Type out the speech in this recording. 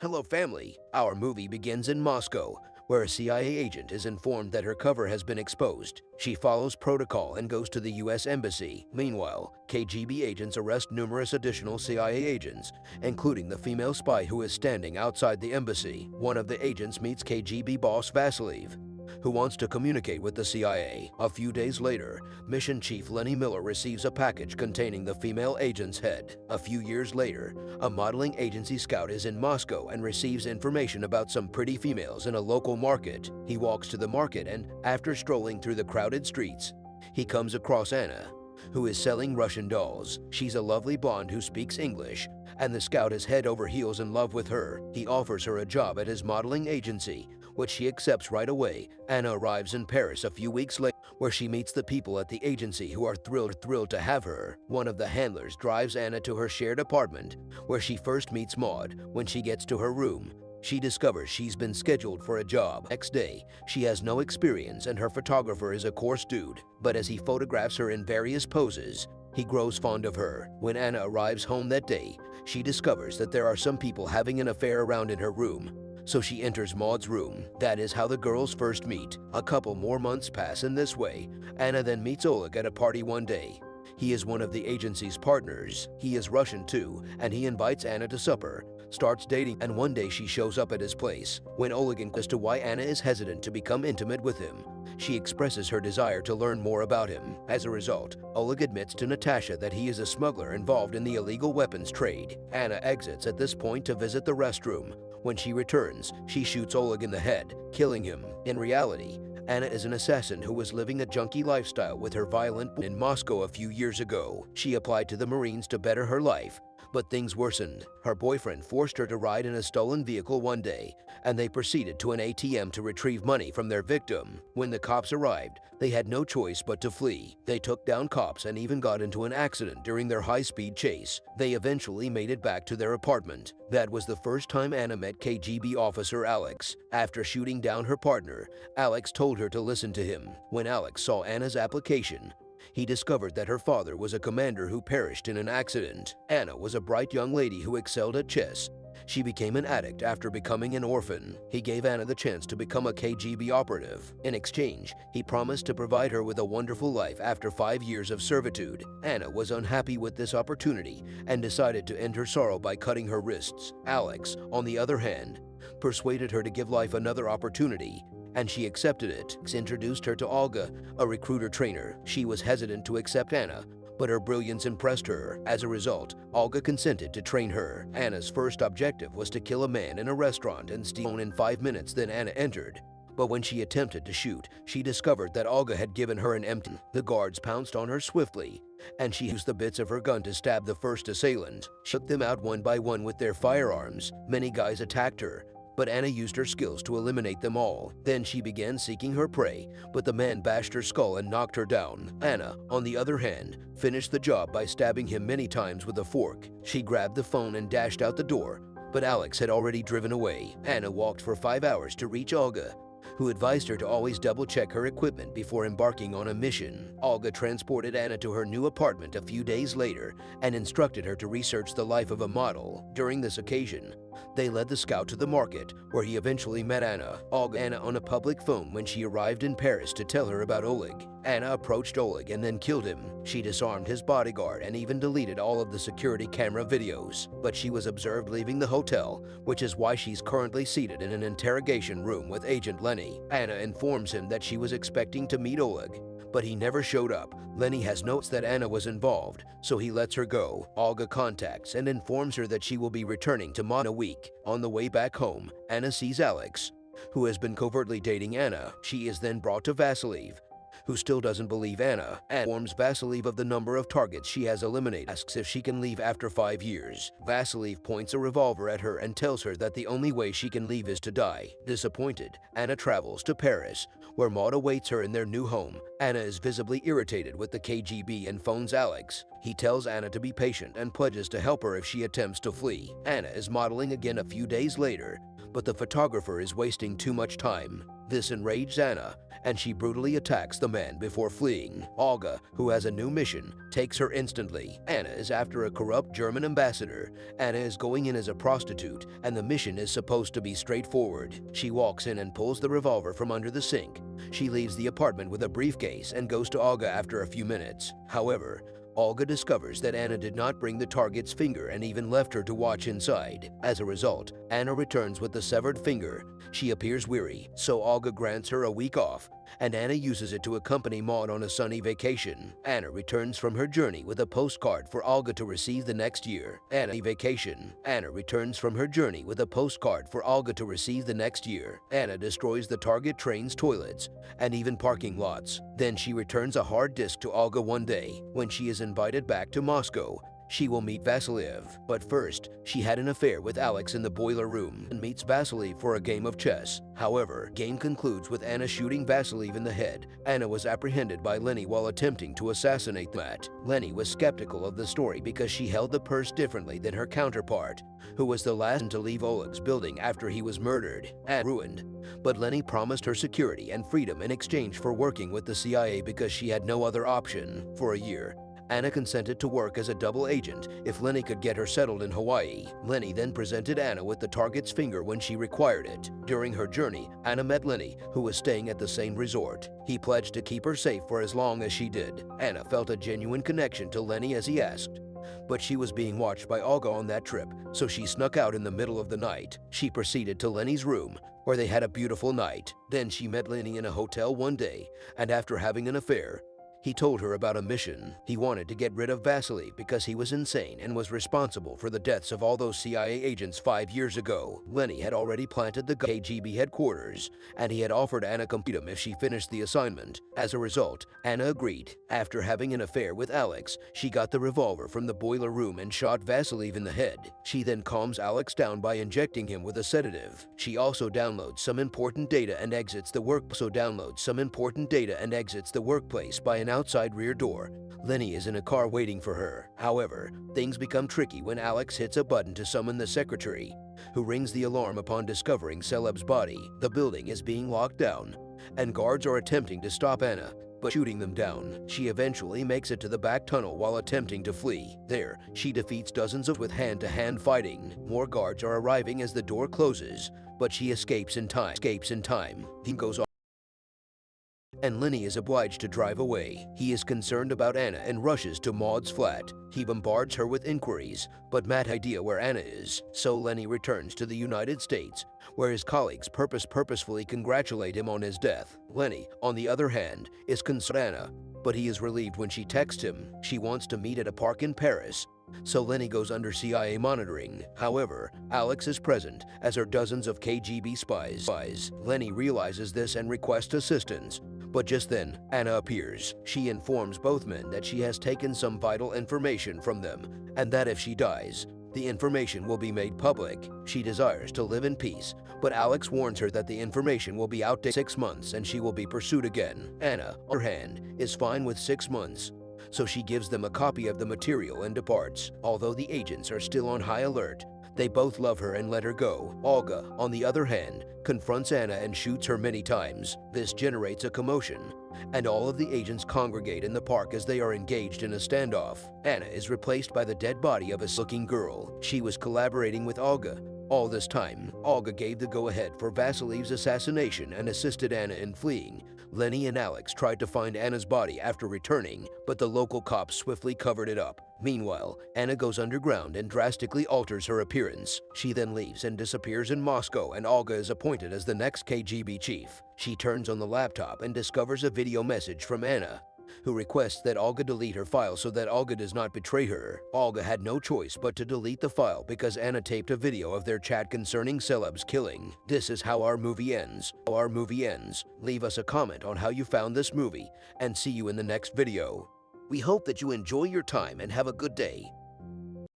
Hello, family. Our movie begins in Moscow, where a CIA agent is informed that her cover has been exposed. She follows protocol and goes to the US Embassy. Meanwhile, KGB agents arrest numerous additional CIA agents, including the female spy who is standing outside the embassy. One of the agents meets KGB boss Vasilev, who wants to communicate with the CIA. A few days later, Mission Chief Lenny Miller receives a package containing the female agent's head. A few years later, a modeling agency scout is in Moscow and receives information about some pretty females in a local market. He walks to the market and, after strolling through the crowded streets, he comes across Anna, who is selling Russian dolls. She's a lovely blonde who speaks English, and the scout is head over heels in love with her. He offers her a job at his modeling agency, which she accepts right away. Anna arrives in Paris a few weeks later, where she meets the people at the agency who are thrilled to have her. One of the handlers drives Anna to her shared apartment, where she first meets Maud. When she gets to her room, she discovers she's been scheduled for a job. Next day, she has no experience and her photographer is a coarse dude. But as he photographs her in various poses, he grows fond of her. When Anna arrives home that day, she discovers that there are some people having an affair around in her room. So she enters Maud's room. That is how the girls first meet. A couple more months pass in this way. Anna then meets Oleg at a party one day. He is one of the agency's partners. He is Russian too, and he invites Anna to supper, starts dating, and one day she shows up at his place. When Oleg inquires as to why Anna is hesitant to become intimate with him, she expresses her desire to learn more about him. As a result, Oleg admits to Natasha that he is a smuggler involved in the illegal weapons trade. Anna exits at this point to visit the restroom. When she returns, she shoots Oleg in the head, killing him. In reality, Anna is an assassin who was living a junkie lifestyle with her violent in Moscow a few years ago. She applied to the Marines to better her life, but things worsened. Her boyfriend forced her to ride in a stolen vehicle one day, and they proceeded to an ATM to retrieve money from their victim. When the cops arrived, they had no choice but to flee. They took down cops and even got into an accident during their high-speed chase. They eventually made it back to their apartment. That was the first time Anna met KGB officer Alex. After shooting down her partner, Alex told her to listen to him. When Alex saw Anna's application, he discovered that her father was a commander who perished in an accident. Anna was a bright young lady who excelled at chess. She became an addict after becoming an orphan. He gave Anna the chance to become a KGB operative. In exchange, he promised to provide her with a wonderful life after 5 years of servitude. Anna was unhappy with this opportunity and decided to end her sorrow by cutting her wrists. Alex, on the other hand, persuaded her to give life another opportunity, and she accepted it. Introduced her to Olga, a recruiter trainer. She was hesitant to accept Anna, but her brilliance impressed her. As a result, Olga consented to train her. Anna's first objective was to kill a man in a restaurant and steal in 5 minutes. Then Anna entered. But when she attempted to shoot, she discovered that Olga had given her an empty. The guards pounced on her swiftly, and she used the bits of her gun to stab the first assailant. She took them out one by one with their firearms. Many guys attacked her, but Anna used her skills to eliminate them all. Then she began seeking her prey, but the man bashed her skull and knocked her down. Anna, on the other hand, finished the job by stabbing him many times with a fork. She grabbed the phone and dashed out the door, but Alex had already driven away. Anna walked for 5 hours to reach Olga, who advised her to always double-check her equipment before embarking on a mission. Olga transported Anna to her new apartment a few days later and instructed her to research the life of a model. During this occasion, they led the scout to the market, where he eventually met Anna. Olga Anna on a public phone when she arrived in Paris to tell her about Oleg. Anna approached Oleg and then killed him. She disarmed his bodyguard and even deleted all of the security camera videos. But she was observed leaving the hotel, which is why she's currently seated in an interrogation room with Agent Lenny. Anna informs him that she was expecting to meet Oleg, but he never showed up. Lenny has notes that Anna was involved, so he lets her go. Olga contacts and informs her that she will be returning to Mon a week. On the way back home, Anna sees Alex, who has been covertly dating Anna. She is then brought to Vasilev, who still doesn't believe Anna, and informs Vasilev of the number of targets she has eliminated. Asks if she can leave after 5 years. Vasilev points a revolver at her and tells her that the only way she can leave is to die. Disappointed, Anna travels to Paris, where Maud awaits her in their new home. Anna is visibly irritated with the KGB and phones Alex. He tells Anna to be patient and pledges to help her if she attempts to flee. Anna is modeling again a few days later, but the photographer is wasting too much time. This enrages Anna, and she brutally attacks the man before fleeing. Olga, who has a new mission, takes her instantly. Anna is after a corrupt German ambassador. Anna is going in as a prostitute, and the mission is supposed to be straightforward. She walks in and pulls the revolver from under the sink. She leaves the apartment with a briefcase and goes to Olga after a few minutes. However, Olga discovers that Anna did not bring the target's finger and even left her to watch inside. As a result, Anna returns with the severed finger. She appears weary, so Olga grants her a week off, and Anna uses it to accompany Maud on a sunny vacation. Anna returns from her journey with a postcard for Olga to receive the next year. Anna returns from her journey with a postcard for Olga to receive the next year. Anna destroys the target train's toilets and even parking lots. Then she returns a hard disk to Olga one day. When she is invited back to Moscow, she will meet Vasiliev. But first, she had an affair with Alex in the boiler room and meets Vasiliev for a game of chess. However, game concludes with Anna shooting Vasiliev in the head. Anna was apprehended by Lenny while attempting to assassinate Matt. Lenny was skeptical of the story because she held the purse differently than her counterpart, who was the last to leave Oleg's building after he was murdered and ruined. But Lenny promised her security and freedom in exchange for working with the CIA because she had no other option. For a year, Anna consented to work as a double agent if Lenny could get her settled in Hawaii. Lenny then presented Anna with the target's finger when she required it. During her journey, Anna met Lenny, who was staying at the same resort. He pledged to keep her safe for as long as she did. Anna felt a genuine connection to Lenny as he asked. But she was being watched by Olga on that trip, so she snuck out in the middle of the night. She proceeded to Lenny's room, where they had a beautiful night. Then she met Lenny in a hotel one day, and after having an affair, he told her about a mission. He wanted to get rid of Vasily because he was insane and was responsible for the deaths of all those CIA agents 5 years ago. Lenny had already planted the KGB headquarters, and he had offered Anna freedom if she finished the assignment. As a result, Anna agreed. After having an affair with Alex, she got the revolver from the boiler room and shot Vasiliev in the head. She then calms Alex down by injecting him with a sedative. She also downloads some important data and exits the workplace by an outside rear door. Lenny is in a car waiting for her. However, things become tricky when Alex hits a button to summon the secretary, who rings the alarm upon discovering Celeb's body. The building is being locked down, and guards are attempting to stop Anna, but shooting them down. She eventually makes it to the back tunnel while attempting to flee. There, she defeats dozens with hand-to-hand fighting. More guards are arriving as the door closes, but she escapes in time. He goes on, and Lenny is obliged to drive away. He is concerned about Anna and rushes to Maud's flat. He bombards her with inquiries, but Matt has no idea where Anna is. So Lenny returns to the United States, where his colleagues purposefully congratulate him on his death. Lenny, on the other hand, is concerned about Anna, but he is relieved when she texts him. She wants to meet at a park in Paris, so Lenny goes under CIA monitoring. However, Alex is present, as are dozens of KGB spies. Lenny realizes this and requests assistance. But just then, Anna appears. She informs both men that she has taken some vital information from them, and that if she dies, the information will be made public. She desires to live in peace, but Alex warns her that the information will be outdated in 6 months and she will be pursued again. Anna, on her hand, is fine with 6 months, so she gives them a copy of the material and departs. Although the agents are still on high alert, they both love her and let her go. Olga, on the other hand, confronts Anna and shoots her many times. This generates a commotion, and all of the agents congregate in the park as they are engaged in a standoff. Anna is replaced by the dead body of a looking girl. She was collaborating with Olga. All this time, Olga gave the go-ahead for Vasiliev's assassination and assisted Anna in fleeing. Lenny and Alex tried to find Anna's body after returning, but the local cops swiftly covered it up. Meanwhile, Anna goes underground and drastically alters her appearance. She then leaves and disappears in Moscow, and Olga is appointed as the next KGB chief. She turns on the laptop and discovers a video message from Anna, who requests that Olga delete her file so that Olga does not betray her. Olga had no choice but to delete the file because Anna taped a video of their chat concerning Celeb's killing. This is how our movie ends. Leave us a comment on how you found this movie, and see you in the next video. We hope that you enjoy your time and have a good day.